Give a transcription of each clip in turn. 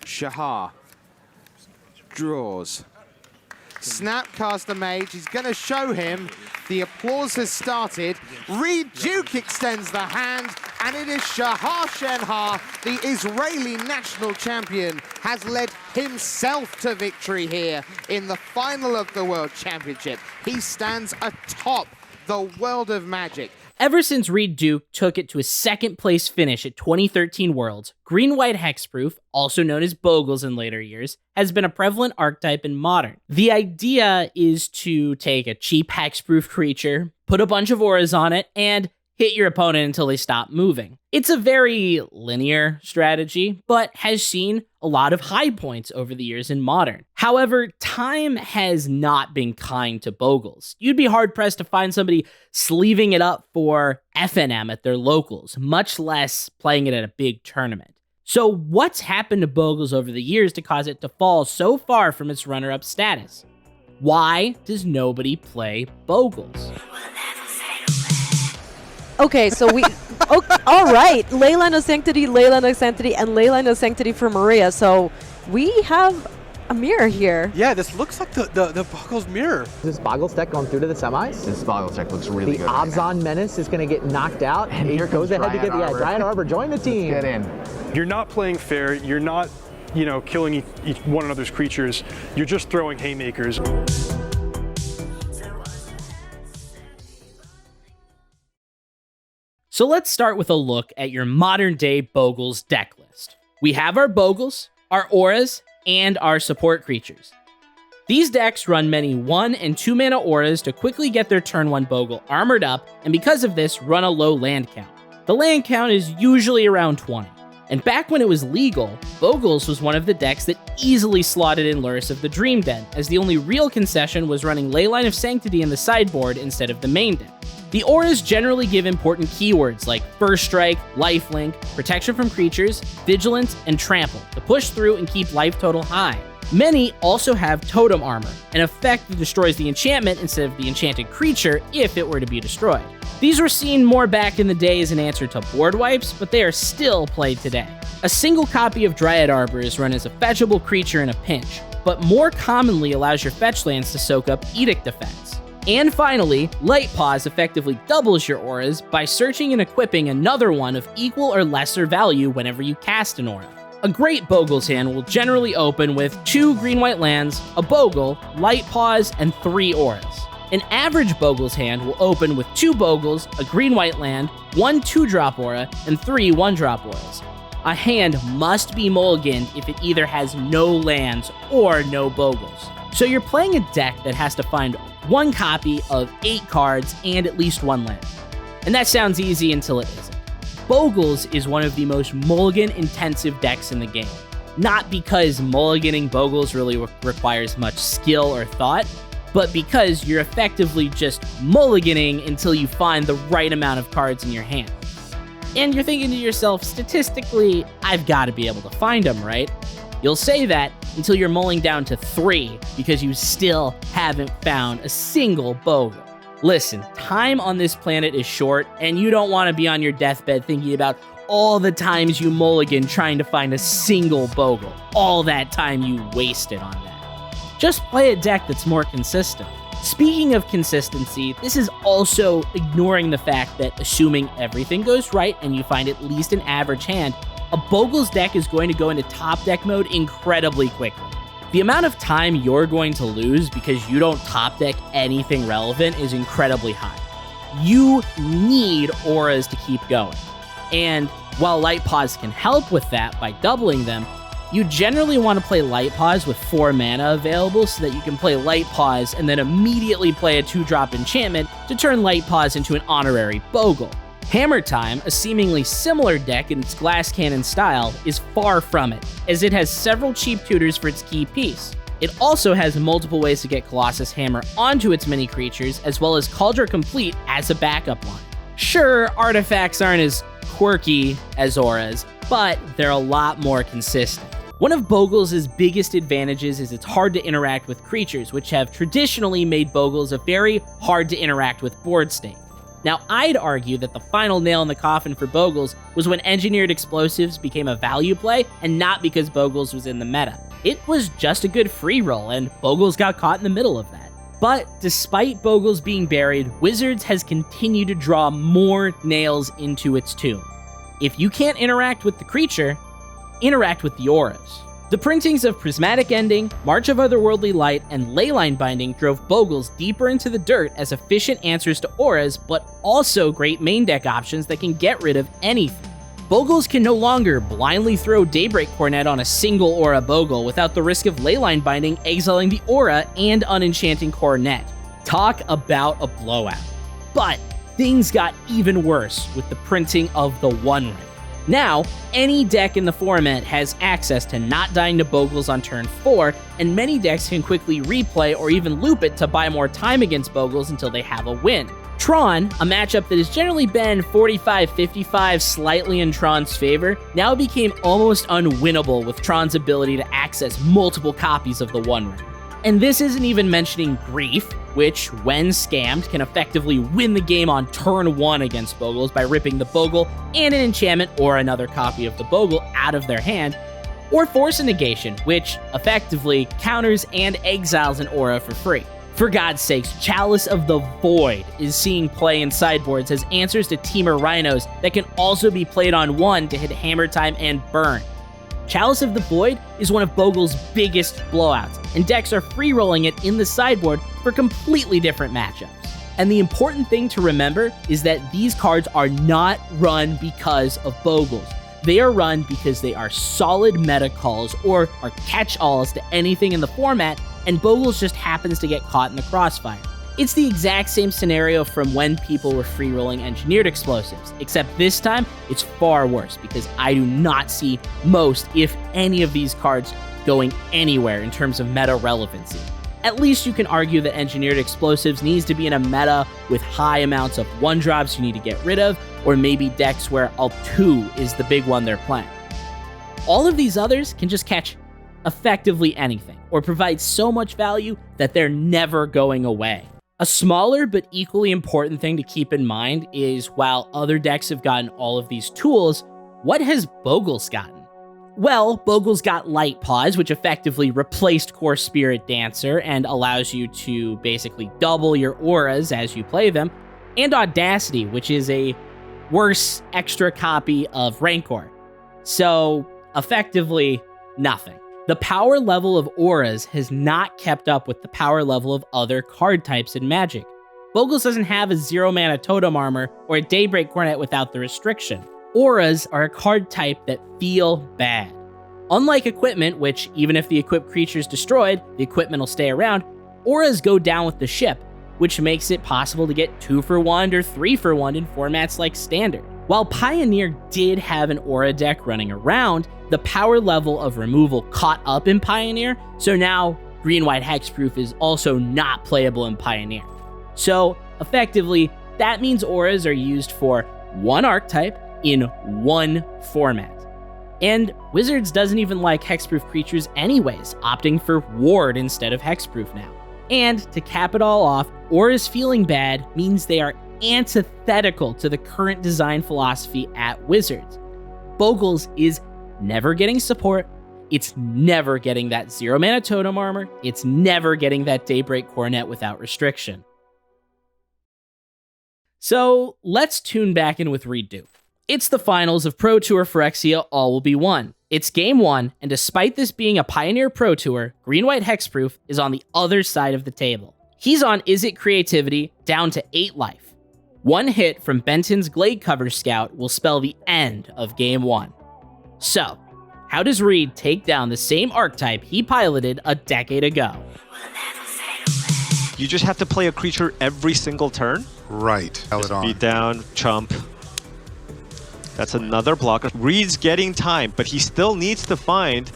Shahar draws. Snapcaster Mage, he's going to show him. The applause has started. Reid Duke extends the hand, and it is Shahar Shenhar, the Israeli national champion, has led himself to victory here in the final of the World Championship. He stands atop the world of Magic. Ever since Reid Duke took it to a second-place finish at 2013 Worlds, green-white hexproof, also known as Bogles in later years, has been a prevalent archetype in Modern. The idea is to take a cheap hexproof creature, put a bunch of auras on it, and hit your opponent until they stop moving. It's a very linear strategy, but has seen a lot of high points over the years in Modern. However, time has not been kind to Bogles. You'd be hard-pressed to find somebody sleeving it up for FNM at their locals, much less playing it at a big tournament. So what's happened to Bogles over the years to cause it to fall so far from its runner-up status? Why does nobody play Bogles? Okay, so we... all right, Leyline of Sanctity, Leyline of Sanctity, and Leyline of Sanctity for Maria. So we have a mirror here. Yeah, this looks like the Bogles mirror. This Bogles deck going through to the semis. This Bogles deck looks really good. The Obzon Menace is going to get knocked out. And here goes ahead to get the Arbor. Giant Arbor. Join the team. Let's get in. You're not playing fair. You're not, killing each one another's creatures. You're just throwing haymakers. So let's start with a look at your modern-day Bogles deck list. We have our Bogles, our auras, and our support creatures. These decks run many 1- and 2-mana auras to quickly get their turn 1 Bogle armored up, and because of this, run a low land count. The land count is usually around 20. And back when it was legal, Bogles was one of the decks that easily slotted in Lurrus of the Dream Den, as the only real concession was running Leyline of Sanctity in the sideboard instead of the main deck. The auras generally give important keywords like First Strike, Lifelink, Protection from Creatures, Vigilance, and Trample to push through and keep life total high. Many also have Totem Armor, an effect that destroys the enchantment instead of the enchanted creature if it were to be destroyed. These were seen more back in the day as an answer to board wipes, but they are still played today. A single copy of Dryad Arbor is run as a fetchable creature in a pinch, but more commonly allows your fetch lands to soak up Edict effects. And finally, Light Paws effectively doubles your auras by searching and equipping another one of equal or lesser value whenever you cast an aura. A great Bogles hand will generally open with 2 green-white lands, a Bogle, Light Paws, and 3 auras. An average Bogles hand will open with 2 Bogles, a green-white land, 1 2-drop aura, and 3 1-drop auras. A hand must be mulliganed if it either has no lands or no Bogles. So you're playing a deck that has to find 1 copy of 8 cards and at least 1 land. And that sounds easy until it isn't. Bogles is one of the most mulligan-intensive decks in the game. Not because mulliganing Bogles really requires much skill or thought, but because you're effectively just mulliganing until you find the right amount of cards in your hand. And you're thinking to yourself, statistically, I've got to be able to find them, right? You'll say that until you're mulling down to 3 because you still haven't found a single Bogle. Listen, time on this planet is short, and you don't want to be on your deathbed thinking about all the times you mulligan trying to find a single Bogle. All that time you wasted on that. Just play a deck that's more consistent. Speaking of consistency, this is also ignoring the fact that assuming everything goes right and you find at least an average hand, a Bogles deck is going to go into top deck mode incredibly quickly. The amount of time you're going to lose because you don't top deck anything relevant is incredibly high. You need auras to keep going. And while Light Paws can help with that by doubling them, you generally want to play Light Paws with 4 mana available so that you can play Light Paws and then immediately play a 2-drop enchantment to turn Light Paws into an honorary Bogle. Hammer Time, a seemingly similar deck in its glass cannon style, is far from it, as it has several cheap tutors for its key piece. It also has multiple ways to get Colossus Hammer onto its mini creatures, as well as Cauldron Complete as a backup line. Sure, artifacts aren't as quirky as auras, but they're a lot more consistent. One of Bogles' biggest advantages is it's hard to interact with creatures, which have traditionally made Bogles a very hard to interact with board state. Now, I'd argue that the final nail in the coffin for Bogles was when engineered explosives became a value play, and not because Bogles was in the meta. It was just a good free roll, and Bogles got caught in the middle of that. But despite Bogles being buried, Wizards has continued to draw more nails into its tomb. If you can't interact with the creature, interact with the auras. The printings of Prismatic Ending, March of Otherworldly Light, and Leyline Binding drove Bogles deeper into the dirt as efficient answers to auras, but also great main deck options that can get rid of anything. Bogles can no longer blindly throw Daybreak Cornet on a single aura Bogle without the risk of Leyline Binding, exiling the aura, and unenchanting Cornet. Talk about a blowout. But things got even worse with the printing of the One Ring. Now, any deck in the format has access to not dying to Bogles on turn 4, and many decks can quickly replay or even loop it to buy more time against Bogles until they have a win. Tron, a matchup that has generally been 45-55 slightly in Tron's favor, now became almost unwinnable with Tron's ability to access multiple copies of the One Ring. And this isn't even mentioning Grief, which, when scammed, can effectively win the game on turn 1 against Bogles by ripping the Bogle and an enchantment or another copy of the Bogle out of their hand, or Force of Negation, which effectively counters and exiles an aura for free. For God's sakes, Chalice of the Void is seeing play in sideboards as answers to Temur Rhinos that can also be played on 1 to hit Hammer Time and Burn. Chalice of the Void is one of Bogle's biggest blowouts, and decks are free-rolling it in the sideboard for completely different matchups. And the important thing to remember is that these cards are not run because of Bogles. They are run because they are solid meta calls or are catch-alls to anything in the format, and Bogles just happens to get caught in the crossfire. It's the exact same scenario from when people were free-rolling engineered explosives, except this time, it's far worse because I do not see most, if any, of these cards going anywhere in terms of meta relevancy. At least you can argue that engineered explosives needs to be in a meta with high amounts of 1-drops you need to get rid of, or maybe decks where Alt-2 is the big one they're playing. All of these others can just catch effectively anything, or provide so much value that they're never going away. A smaller but equally important thing to keep in mind is, while other decks have gotten all of these tools, what has Bogles gotten? Well, Bogles got Light Paws, which effectively replaced Core Spirit Dancer and allows you to basically double your auras as you play them, and Audacity, which is a worse extra copy of Rancor. So, effectively, nothing. The power level of auras has not kept up with the power level of other card types in Magic. Bogles doesn't have a 0-mana Totem Armor or a Daybreak Cornet without the restriction. Auras are a card type that feel bad. Unlike equipment, which even if the equipped creature is destroyed, the equipment will stay around, auras go down with the ship, which makes it possible to get 2-for-1 or 3-for-1 in formats like Standard. While Pioneer did have an aura deck running around, the power level of removal caught up in Pioneer, so now Green-White Hexproof is also not playable in Pioneer. So, effectively, that means auras are used for one archetype in one format. And Wizards doesn't even like hexproof creatures anyways, opting for Ward instead of hexproof now. And to cap it all off, auras feeling bad means they are antithetical to the current design philosophy at Wizards. Bogles is never getting support, it's never getting that 0-mana Totem Armor, it's never getting that Daybreak Cornet without restriction. So let's tune back in with Reid. It's the finals of Pro Tour Phyrexia All Will Be One. It's game 1, and despite this being a Pioneer Pro Tour, Green-White Hexproof is on the other side of the table. He's on Izzet Creativity, down to 8 life. One hit from Benton's Glade Cover Scout will spell the end of game 1. So, how does Reid take down the same archetype he piloted a decade ago? You just have to play a creature every single turn? Right. Just beat down, chump. That's another blocker. Reid's getting time, but he still needs to find...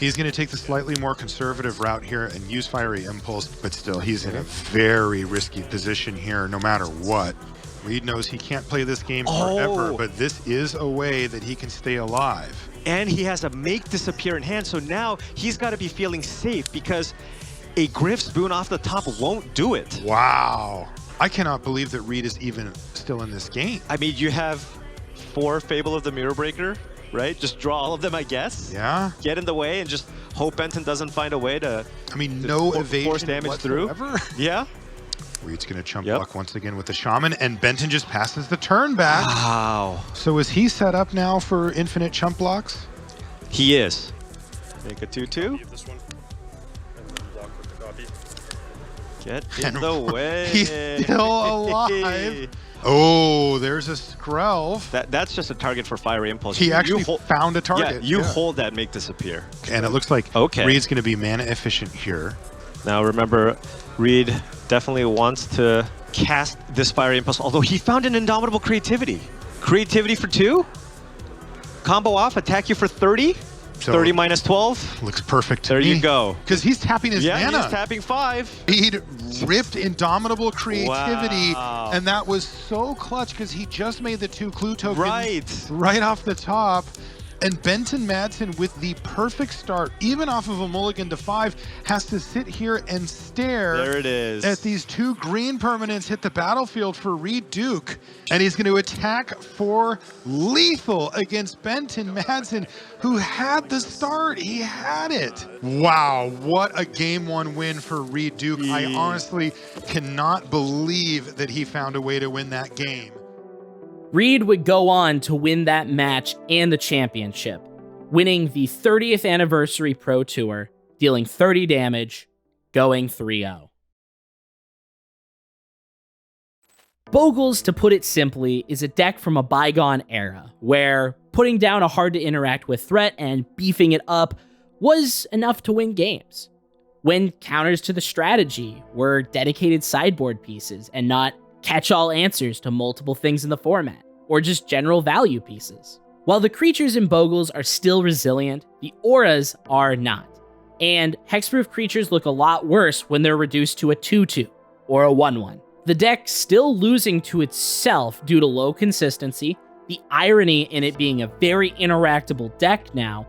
He's going to take the slightly more conservative route here and use Fiery Impulse, but still, he's in a very risky position here no matter what. Reid knows he can't play this game forever, but this is a way that he can stay alive. And he has a Make Disappear in hand, so now he's got to be feeling safe because a Griff's Boon off the top won't do it. Wow. I cannot believe that Reid is even still in this game. I mean, you have 4 Fable of the Mirror Breaker, right? Just draw all of them, I guess. Yeah. Get in the way and just hope Benton doesn't find a way to. I mean, no evasion force damage whatsoever. through. Yeah. Reid's going to chump block once again with the Shaman, and Benton just passes the turn back. Wow. So is he set up now for infinite chump blocks? He is. Make a 2-2. This one, and then block with the copy. Get in the way. He's still alive. Oh, there's a Skrelv. That's just a target for Fiery Impulse. He actually hold, found a target. Yeah, hold that, make disappear. And it looks like Reid's going to be mana efficient here. Now remember, Reid definitely wants to cast this Fiery Impulse, although he found an Indomitable Creativity. Creativity for 2. Combo off, attack you for 30. So 30 minus 12. Looks perfect to There me. you go. Because he's tapping his mana. Yeah, he's tapping 5. Reid ripped Indomitable Creativity, Wow. and that was so clutch because he just made the 2 clue tokens Right off the top. And Benton Madsen, with the perfect start, even off of a mulligan to 5, has to sit here and stare There it is. at these 2 green permanents hit the battlefield for Reid Duke. And he's going to attack for lethal against Benton Madsen, who had the start. He had it. Wow, what a game 1 win for Reid Duke. I honestly cannot believe that he found a way to win that game. Reid would go on to win that match and the championship, winning the 30th Anniversary Pro Tour, dealing 30 damage, going 3-0. Bogles, to put it simply, is a deck from a bygone era, where putting down a hard-to-interact-with threat and beefing it up was enough to win games, when counters to the strategy were dedicated sideboard pieces and not catch-all answers to multiple things in the format, or just general value pieces. While the creatures in Bogles are still resilient, the auras are not. And hexproof creatures look a lot worse when they're reduced to a 2-2 or a 1-1. The deck's still losing to itself due to low consistency, the irony in it being a very interactable deck now,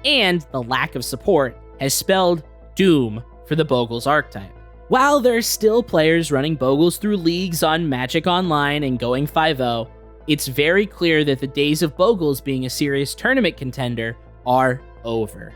and the lack of support has spelled doom for the Bogles archetype. While there's still players running Bogles through leagues on Magic Online and going 5-0, it's very clear that the days of Bogles being a serious tournament contender are over.